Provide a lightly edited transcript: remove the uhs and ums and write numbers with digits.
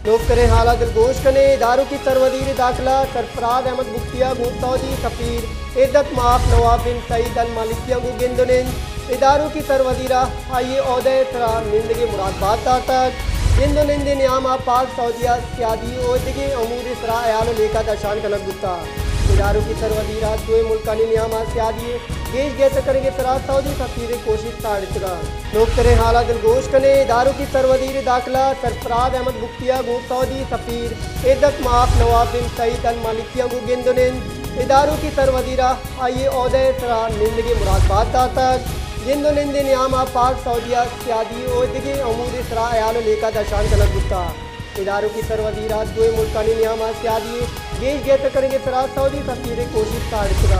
लोग करे हालात दिलगोश कने इदारों की सरवजीर दाखिला सरफराज अहमद बुख्तिया सऊदी सफीर इद्दत माफ नवाब बिन सईद अल मालिकिया को गिंदुनिन इदारों की सरवजीरा आइए ओहदे तरा निंदगी मुरादबात तक गिंदुनिंद नियाम पाक सऊदिया सियादी ओहदगी अमूर इसरा अयाल लेका दशान कनक गुत्ता इदारों की सरवजीरा दो मुल्कानी नियाम सियादी गेज गैस करेंगे तरा सऊदी सफीर कोशिश ताड़चगा लोग करे हालात दिलगोश कने इदारों की सरवजीर दाखिला सरफराज अहमद बुख्तिया सऊदी सफीर इद्दत माफ नवाब बिन सईद अल मालिकिया को गिंदुनिंद इदारों की सरवजीरा आइए ओहदे तरा निंदगी मुरादबात तक गिंदुनिंद नियाम पाक सऊदिया सियादी ओहदगी अमूर इसरा अयाल लेका दशान कनक गुत्ता इदारों की सरवजीरा दो मुल्कानी नियाम सियादी गेज गैस करेंगे तरा सऊदी सफीर कोशिश ताड़चगा।